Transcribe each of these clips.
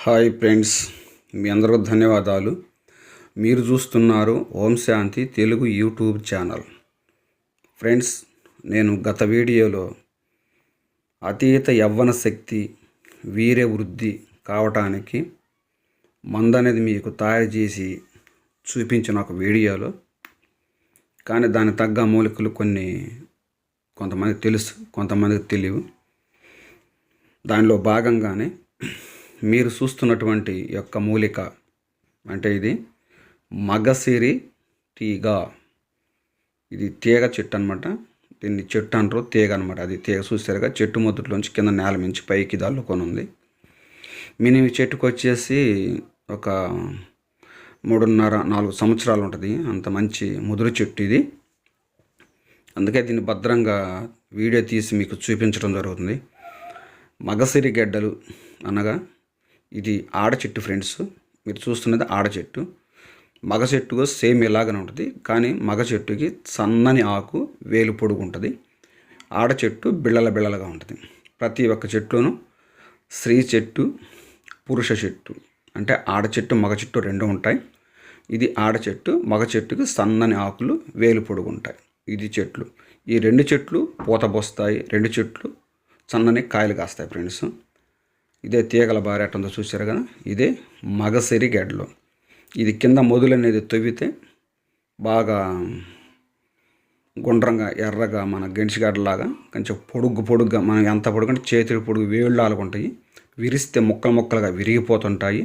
Hi friends, మీ అందరికీ ధన్యవాదాలు. మీరు చూస్తున్నారు ఓం శాంతి తెలుగు యూట్యూబ్ ఛానల్. ఫ్రెండ్స్, నేను గత వీడియోలో అతీత యవ్వన శక్తి వీర్య వృద్ధి కావటానికి మందు అనేది మీకు తయారు చేసి చూపించిన ఒక వీడియోలో, కానీ దాని తగ్గ మూలికలు కొంతమందికి తెలుసు, కొంతమందికి తెలియవు. దానిలో భాగంగానే మీరు చూస్తున్నటువంటి యొక్క మూలిక అంటే ఇది మగసిరి తీగ. ఇది తీగ చెట్టు అనమాట. దీన్ని చెట్టు అంటారు, తీగ అనమాట. అది తీగ చూసారుగా, చెట్టు మొదట్లోంచి కింద నేల మించి పైకి దల్లుకొని ఉంది. మినిమం చెట్టుకు వచ్చేసి ఒక 3.5-4 సంవత్సరాలు ఉంటుంది. అంత మంచి ముదురు చెట్టు ఇది. అందుకే దీన్ని భద్రంగా వీడియో తీసి మీకు చూపించడం జరుగుతుంది. మగసిరి గెడ్డలు అనగా ఇది ఆడ చెట్టు ఫ్రెండ్స్. మీరు చూస్తున్నది ఆడ చెట్టు. మగ చెట్టు సేమ్ ఇలాగనే ఉంటుంది, కానీ మగ చెట్టుకి సన్నని ఆకు, వేలు పొడుగు ఉంటుంది. ఆడ చెట్టు బిళ్ళలుగా ఉంటుంది. ప్రతి ఒక్క చెట్టును స్త్రీ చెట్టు, పురుష చెట్టు అంటే ఆడ చెట్టు మగ చెట్టు రెండు ఉంటాయి. ఇది ఆడ చెట్టు. మగ చెట్టుకి సన్నని ఆకులు, వేలు పొడుగు ఉంటాయి. ఇది చెట్లు. ఈ రెండు చెట్లు పూత పోస్తాయి, రెండు చెట్లు సన్నని కాయలు కాస్తాయి ఫ్రెండ్స్. ఇదే తీగల బారేటంతో చూసారు కదా, ఇదే మగసిరి గెడ్డలు. ఇది కింద మొదలు అనేది తవ్వితే బాగా గుండ్రంగా ఎర్రగా మన గెంటిగడ్డలాగా కొంచెం పొడుగ్గా, మనం ఎంత పొడుగు అంటే చేతులు పొడుగు వేళ్ళు ఆలుకుంటాయి. విరిస్తే ముక్కలుగా విరిగిపోతుంటాయి.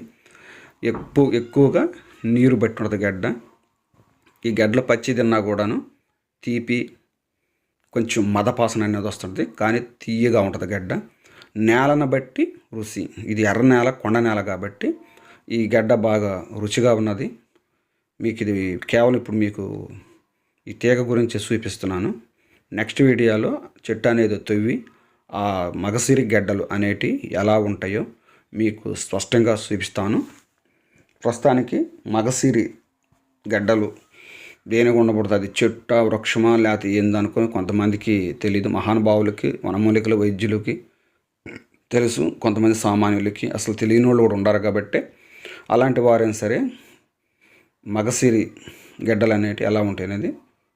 ఎక్కువగా నీరు బట్టి ఉంటుంది గడ్డ. ఈ గడ్డలు పచ్చి తిన్నా కూడాను తీపి, కొంచెం మదపాసన అనేది వస్తుంది, కానీ తీయగా ఉంటుంది గడ్డ. నేలను బట్టి రుచి. ఇది ఎర్ర నేల, కొండ నేల కాబట్టి ఈ గడ్డ బాగా రుచిగా ఉన్నది. మీకు ఇది కేవలం ఇప్పుడు మీకు ఈ తీగ గురించి చూపిస్తున్నాను. నెక్స్ట్ వీడియోలో చెట్టు అనేది తవ్వి ఆ మగసిరి గడ్డలు అనేటి ఎలా ఉంటాయో మీకు స్పష్టంగా చూపిస్తాను. ప్రస్తుతానికి మగసిరి గడ్డలు దేనిగా ఉండబడుతుంది, అది చెట్ట, వృక్షమా, లేకపోతే ఏందనుకొని కొంతమందికి తెలియదు. మహానుభావులకి, వనమూలికల వైద్యులకి తెలుసు, కొంతమంది సామాన్యులకి అసలు తెలియని వాళ్ళు కూడా ఉండరు. కాబట్టి అలాంటి వారైనా సరే మగసిరి గడ్డలు అనేవి ఎలా ఉంటాయి అనేది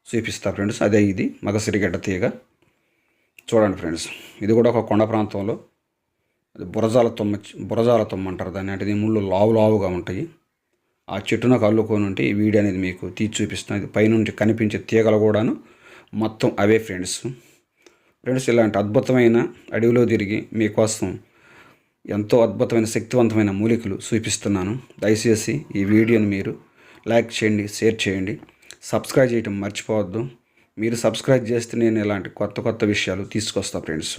చూపిస్తా ఫ్రెండ్స్. అదే ఇది మగసిరి గడ్డ తీగ. చూడండి ఫ్రెండ్స్, ఇది కూడా ఒక కొండ ప్రాంతంలో అది బురజాల తొమ్మ అంటారు దాన్ని. అంటే ముళ్ళు లావుగా ఉంటాయి. ఆ చెట్టునకు అల్లుకొని ఉంటే ఈ వీడియో అనేది మీకు తీసి చూపిస్తున్నాను. ఇది పైనుంచి కనిపించే తీగలు కూడాను మొత్తం అవే ఫ్రెండ్స్. ఇలాంటి అద్భుతమైన అడవిలో తిరిగి మీకోసం ఎంతో అద్భుతమైన శక్తివంతమైన మూలికలు చూపిస్తున్నాను. దయచేసి ఈ వీడియోని మీరు లైక్ చేయండి, షేర్ చేయండి, సబ్స్క్రైబ్ చేయడం మర్చిపోవద్దు. మీరు సబ్స్క్రైబ్ చేస్తే నేను ఇలాంటి కొత్త విషయాలు తీసుకొస్తాను ఫ్రెండ్స్.